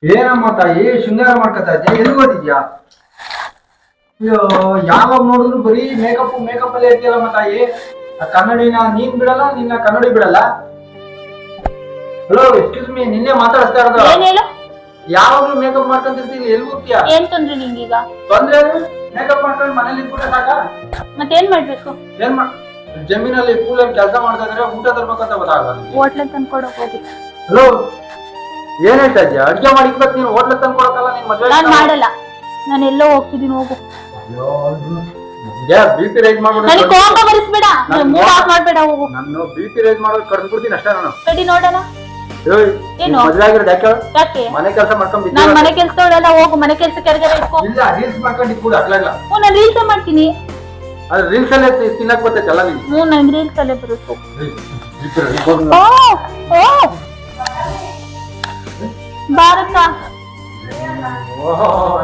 ಏನಮ್ಮ ತಾಯಿ ಶೃಂಗಾರ ಮಾಡ್ಕೊತಾ ಇದ್ಯಾ? ಎಲ್ಲಿ ಓದಿದ್ಯಾ? ಅಯ್ಯೋ, ಯಾವಾಗ ನೋಡಿದ್ರು ಬರೀ ಮೇಕಪ್ ಮೇಕಪ್ ಅಲ್ಲೇ ಇರ್ತೀಯಲ್ಲಮ್ಮ ತಾಯಿ. ಆ ಕನ್ನಡಿನ ನೀನ್ ಬಿಡಲ್ಲ, ನಿನ್ನ ಕನ್ನಡಿ ಬಿಡಲ್ಲ. ಹಲೋ, ಎಕ್ಸ್ಕ್ಯೂಸ್ ಮೀ, ನಿನ್ನೆ ಮಾತಾಡ್ತಾ ಇರೋದು. ಏನ್ ಹೇಳು? ಯಾವಾಗ್ಲೂ ಮೇಕಪ್ ಮಾಡ್ಕೊಂತಿರ್ತೀನಿ, ಎಲ್ಲಿ ಹೋಗ್ತೀಯಾ? ಏನ್ ತೊಂದ್ರೆ ನಿಂಗೀಗ? ತೊಂದ್ರೆ ಮೇಕಪ್ ಮಾಡ್ಕೊಂಡು ಮನೇಲಿ ಇಟ್ಬಿಟ್ರೆ ಸಾಕ? ಮತ್ತೇನ್ ಮಾಡ್ಬೇಕು? ಏನ್ ಜಮೀನಲ್ಲಿ ಕೂಲಲ್ಲಿ ಕೆಲಸ ಮಾಡ್ತಾ ಇದ್ರೆ ಊಟ ತರ್ಬೇಕಂತ ಗೊತ್ತಾಗಲ್ಲ. ಹೋಟ್ಲಲ್ಲಿ ತಂದ್ಕೊಡಕ್ ಹೋಗಿ. ಹಲೋ, ಏನ್ ಹೇಳ್ತಾ ಇದ್ಯಾ? ಅಡ್ಗೆ ಮಾಡಿ ಇಕ್ಬೇಕು, ನೀನು ಹೋಟ್ಲಲ್ಲಿ ತಂದ್ಕೊಡಕ್ಕಲ್ಲ. ನಿನ್ ಮದ್ವೆ ನಾನ್ ಮಾಡಲ್ಲ, ನಾನು ಎಲ್ಲೋ ಹೋಗ್ತಿದ್ದೀನಿ, ಹೋಗು. ಬಿಪಿ ರೈಸ್ ಮಾಡ್ಬಿಡ, ನನಗೆ ಕೋಪ ಬರಿಸ್ಬೇಡ, ಮೂಡ್ ಆಫ್ ಮಾಡ್ಬೇಡ, ಹೋಗು. ನಾನು ಬಿಪಿ ರೈಸ್ ಮಾಡೋದು ಕಡ್ದು ಬಿಡ್ತೀನಿ ಅಷ್ಟೇ. ನಾನು ಸರಿ ನೋಡೋಣ. ಏನು ಮದ್ವೆ ಆಗಿರೋದು ಯಾಕೆ? ಯಾಕೆ ಮನೆ ಕೆಲಸ ಮಾಡ್ಕೊಂಡು ನಾನ್ ಮನೆ ಕೆಲ್ಸದವಳೆಲ್ಲ, ಹೋಗು ಮನೆ ಕೆಲ್ಸಕ್ಕೆ ಯಾರಿಗಾರ ಇಟ್ಕೋ. ಇಲ್ಲ, ರೀಲ್ಸ್ ಮಾಡ್ಕೊಂಡು ಇಟ್ಬಿಡು ಅಕ್ಲಾಗ್ಲ. ನಾನು ರೀಲ್ಸ್ ಮಾಡ್ತೀನಿ. ಅದು ರೀಲ್ಸ್ ಅಲ್ಲೇ ತಿನ್ನಕ್ ಬರ್ತೈತಲ್ಲ ನೀನು. ನಂಗೆ ರೀಲ್ಸ್ ಅಲ್ಲೇ ಬರುತ್ತೆ. ಭಾರತ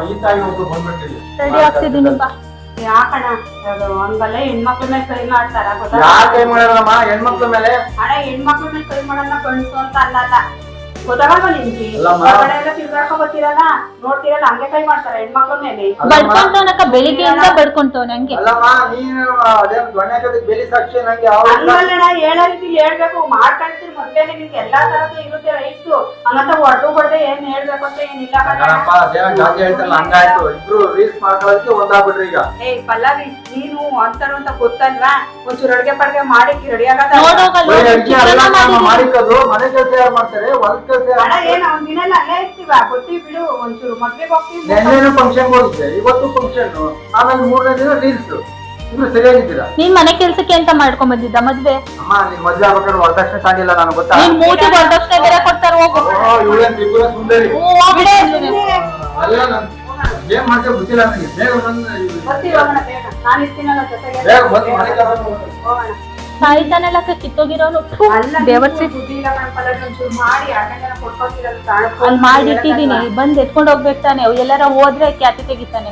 ಈ ತಾಯಿ ಒಬ್ರು ಬಂದ್ಬಿಟ್ಟಿದೆ. ರೆಡಿ ಆಗ್ತಿದ್ದೀನಿ ಬಾ. ಯಾಕಣ ಒಂದ್ಬಲ್ಲ ಹೆಣ್ಮಕ್ಳ ಮೇಲೆ ಕೈ ಮಾಡ್ತಾರ? ಯಾರು ಕೈ ಮಾಡಲ್ಲಮ್ಮ ಹೆಣ್ಮಕ್ಳ ಮೇಲೆ? ಅಣ್ಣ ಹೆಣ್ಮಕ್ಳ ಮೇಲೆ ಕೈ ಮಾಡಲ್ಲ ಗಂಡಸು ಅಂತ ಅಲ್ಲ, ಗೊತ್ತಾಗಲ್ವ ನಿಮ್ಗೆ? ಹೊರಗಡೆ ಎಲ್ಲ ತಿರ್ಗಾಡ್ಕೊಂಡ್ ಬರ್ತೀರಲ್ಲ, ನೋಡ್ತೀರಲ್ಲ, ಹಂಗೆ ಕೈ ಮಾಡ್ತಾರ ಹೆಣ್ಮಕ್ಳ ಮೇಲೆ. ಬಡ್ಕೊಂತವನಕ್ಕ ಬೆಳಿಗ್ಗೆಯಿಂದ ಬಡ್ಕೊಂತವನ ಹಂಗೆ. ಅಲ್ಲಮ್ಮ, ನೀನು ಅದೇನ್ ದೊಣ್ಣೆ ಬೇಲಿ ಸಾಕ್ಷಿ ನಂಗೆ ಹಂಗಲ್ಲಣ್ಣ, ಹೇಳೋ ರೀತಿಲಿ ಹೇಳ್ಬೇಕು. ಮಾಡ್ಕೊಳ್ತೀರಿ ಮದ್ವೆನೆ, ನಿಮ್ಗೆ ಎಲ್ಲಾ ತರದ್ದು ಇರುತ್ತೆ ರೈಟ್ಸ್. ಹಂಗಂತ ಹೊರಟು ಬಡ್ದೆ ಏನ್ ಹೇಳ್ಬೇಕು ಅಂತ ಏನಿಲ್ಲ ಜಾತಿ ಹೇಳ್ತಲ್ಲ, ಹಂಗಾಯ್ತು. ಇಬ್ರು ರೀಲ್ಸ್ ಮಾಡ್ಕೊಳ್ಳೋದಕ್ಕೆ ಒಂದಾಗ್ಬಿಟ್ರಿ ಈಗ. ಪಲ್ಲವಿ, ನೀನು ಅಂತಾರು ಅಂತ ಗೊತ್ತಲ್ವಾ? ಒಂಚೂರು ಅಡ್ಗೆ ಪಡ್ಗೆ ಮಾಡಿ ರೆಡಿ ಆಗದ. ಮಾಡಿಕೋದು ಮನೆ ಕೆಲಸ ಯಾರು ಮಾಡ್ತಾರೆ? ಹೊಲದ ಕೆಲಸ ಅಣ್ಣ ಏನ್ ದಿನೆಲ್ಲ ಅಲ್ಲೇ ಇರ್ತೀವ, ಗೊತ್ತಿ ಬಿಡು. ಒಂಚೂರು ಮದ್ವೆಗೆ ಹೋಗ್ತೀವಿ. ನೆನ್ನೆನು ಫಂಕ್ಷನ್ ಹೋಗಿದ್ದೆ, ಇವತ್ತು ಫಂಕ್ಷನ್, ಆಮೇಲೆ 3ನೇ ದಿನ ರೀಲ್ಸ್. ಇಬ್ರು ಸರಿಯಾಗಿದ್ದೀರಾ? ನೀನ್ ಮನೆ ಕೆಲ್ಸಕ್ಕೆ ಅಂತ ಮಾಡ್ಕೊಂಡ್ ಬಂದಿದ್ದ ಮದ್ವೆ? ಅಮ್ಮ, ನೀನ್ ಮದ್ವೆ ಆಗ್ಬೇಕಾದ್ರೆ ವರದಕ್ಷಿಣೆ ತಾಂಡಿಲ್ಲ ನಾನು, ಗೊತ್ತಾ? ನೀನ್ ಮೂತಿ ವರದಕ್ಷಿಣೆ ಬೇರೆ ಕೊಡ್ತಾರ, ಹೋಗು. ಇವಳೇನ್ ತ್ರಿಪುರ ಸುಂದರಿ ಅಲ್ಲ. ನಾನು ಏನ್ ಮಾಡ್ತೇವೆ ಗೊತ್ತಿಲ್ಲ ನನಗೆ. ಬೇಗ ಬಂದು ಹೋಗೋಣ, ಬೇಗ. ನಾನು ಇರ್ತೀನಲ್ಲ ಜೊತೆಗೆ. ಬೇಗ ಬಂದು ಮನೆ ಕೆಲಸ ಹೋಗೋಣ. ಸಾಯ್ತಾನೆಲ್ಲ ಕಿತ್ತೋಗಿರೋನು ದೇವರ್ಸಿ ಮಾಡಿ ಅಲ್ಲಿ ಮಾಡಿಟ್ಟಿದೀನಿ, ಬಂದ್ ಎತ್ಕೊಂಡ್ ಹೋಗ್ಬೇಕು ತಾನೆ. ಅವ್ ಎಲ್ಲಾರ ಹೋದ್ರೆ ಖ್ಯಾತಿ ತೆಗಿತಾನೆ.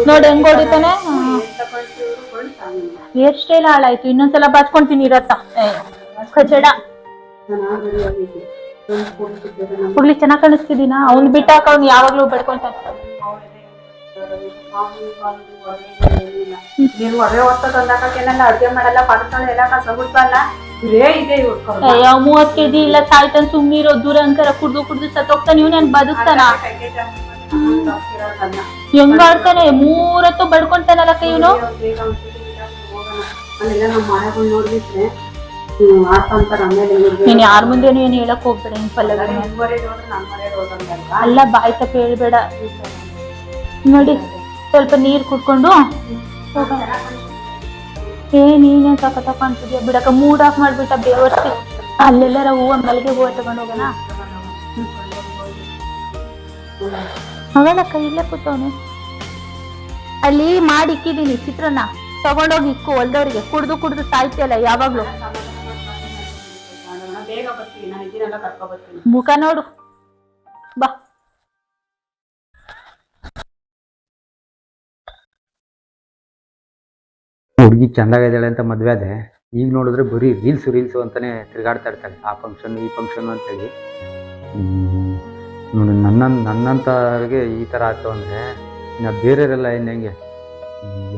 ನೋಡಿ ಹೆಂಗ್ ಹೊಡಿತಾನೆ. ಹೇರ್ ಸ್ಟೈಲ್ ಹಾಳಾಯ್ತು. ಇನ್ನೊಂದ್ಸಲ ಬಾಚ್ಕೊಂತೀನಿ ಇರತ್ತ ಕಚಡ. ಹೋಗ್ಲಿ, ಚೆನ್ನಾಗ್ ಕಾಣಿಸ್ತಿದೀನಾ? ಅವ್ನ್ ಬಿಟ್ಟಾಕ ಅವ್ನು ಯಾವಾಗ್ಲೂ ಬಡ್ಕೊಂತಾನೆ. ನೀವು ಒಡೆ ಹೊತ್ತ ತಂದಾಕೇನೆಲ್ಲ ಅಡ್ಗೆ ಮಾಡಲ್ಲ, ಪಾತ್ರೆ ಎಲ್ಲ ಕಸ ಗುಡ್ಸಲ್ಲ. ಇದೇ ಇದೆ ಇವ್ರು. 30 kg ಇಲ್ಲ ಸಾಯ್ತಾನ. ಸುಮ್ನಿರೋ, ದುರಂಕರ ಕುಡ್ದು ಸತ್ತೋಗ್ತಾನೆ. ಇವ್ ನನ್ ಬದುಕ್ತಾನ? ಹೆಂಗ್ ಆಡ್ತಾನೆ, 3 ಹೊತ್ತು ಬಡ್ಕೊಂತಾನಲ್ಲ ಕೈ ಇವನು. ನೀನ್ ಯಾರ ಮುಂದೆನು ಏನ್ ಹೇಳಕ್ ಹೋಗ್ಬೇಡ. ಪಲ್ಲವಿ ಅಲ್ಲ, ಬಾಯ್ ತಪ್ಪ ಹೇಳ್ಬೇಡ. ನೋಡಿ, ಸ್ವಲ್ಪ ನೀರ್ ಕುಡ್ಕೊಂಡು ನೀನೇ ಸಖತ್ ಕಾಣ್ತಿದ್ಯಾ. ಬಿಡಕ ಮೂಡ್ ಆಫ್ ಮಾಡ್ಬಿಟ್ಟ ಬೇವರ್ಸಿ. ಅಲ್ಲೆಲ್ಲಾರ ಹೂವ ಮಲ್ಲಿಗೆ ಹೂವ ತಗೊಂಡ್ ಹೋಗೋಣ. ಹೋಗಲಕ್ಕ, ಇಲ್ಲೇ ಕೂತವನು. ಅಲ್ಲಿ ಮಾಡಿ ಇಕ್ಕಿದೀನಿ ಚಿತ್ರಾನ್ನ, ತಗೊಂಡೋಗಿ ಇಕ್ಕು ಹೊಲ್ದವ್ರಿಗೆ. ಕುಡ್ದು ಸಾಯ್ತಿಯಲ್ಲ ಯಾವಾಗ್ಲೂ. ಮುಖ ನೋಡು, ಬಾ. ಹುಡುಗಿ ಚಂದಾಗಿದ್ದಾಳೆ ಅಂತ ಮದುವೆ ಅದೇ. ಈಗ ನೋಡಿದ್ರೆ ಬರೀ ರೀಲ್ಸು ಅಂತಾನೆ ತಿರುಗಾಡ್ತಾ ಇರ್ತಾಳೆ. ಆ ಫಂಕ್ಷನ್ ಈ ಫಂಕ್ಷನ್ ಅಂತೇಳಿ. ನೋಡಿ, ನನ್ನಂಥವ್ರಿಗೆ ಈ ಥರ ಆಯ್ತು ಅಂದರೆ ಇನ್ನು ಬೇರೆಯವರೆಲ್ಲ ಹೆಂಗೆ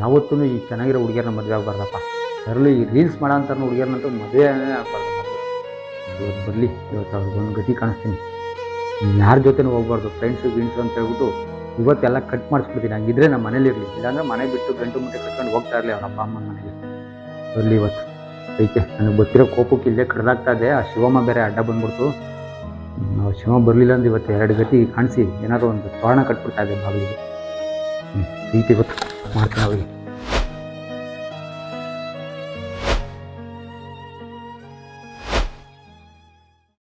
ಯಾವತ್ತೂ ಈ ಚೆನ್ನಾಗಿರೋ ಹುಡುಗಿಯರನ್ನ ಮದುವೆ ಆಗಬಾರ್ದಪ್ಪ. ಅದರಲ್ಲೂ ಈ ರೀಲ್ಸ್ ಮಾಡೋ ಅಂಥ ಹುಡುಗಿಯರ್ನಂತೂ ಮದುವೆನೇ ಆಗಬಾರ್ದು. ಇವತ್ತು ಬರಲಿ, ಇವತ್ತು ಅವ್ರಿಗೊಂದು ಗತಿ ಕಾಣಿಸ್ತೀನಿ. ಯಾರ ಜೊತೆನೂ ಹೋಗ್ಬಾರ್ದು, ಫ್ರೆಂಡ್ಸು ಗಿಂಡ್ಸು ಅಂತ ಹೇಳ್ಬಿಟ್ಟು ಇವತ್ತೆಲ್ಲ ಕಟ್ ಮಾಡಿಸ್ಬಿಡ್ತೀನಿ. ಹಂಗಿದ್ರೆ ನಮ್ಮ ಮನೇಲಿ ಇರಲಿ, ಇಲ್ಲಾಂದ್ರೆ ಮನೆ ಬಿಟ್ಟು ಗಂಟು ಮುಟ್ಟೆ ಕಟ್ಕೊಂಡು ಹೋಗ್ತಾ ಇರಲಿ ಅವ್ರ ಅಪ್ಪ ಅಮ್ಮನ ಮನೆಗೆ. ಬರಲಿ ಇವತ್ತು ಐತೆ. ನನಗೆ ಗೊತ್ತಿರೋ ಕೋಪಕ್ಕೆ ಇಲ್ಲೇ ಕಡ್ದಾಗ್ತಾ ಇದೆ. ಆ ಶಿವಮ್ಮ ಬೇರೆ ಅಡ್ಡ ಬಂದ್ಬಿಡ್ತು. ನಾವು ಶಿವ ಬರಲಿಲ್ಲ ಅಂದ್ರೆ ಇವತ್ತು 2 ಗತಿ ಕಾಣಿಸಿ ಏನಾದರೂ ಒಂದು ತೋರಣ ಕಟ್ಬಿಡ್ತಾ ಇದೆ ಬಾಗಿಲಿಗೆ. ಐತೆ ಇವತ್ತು ಮಾಡ್ತೀನಿ ಅವ್ರಿಗೆ.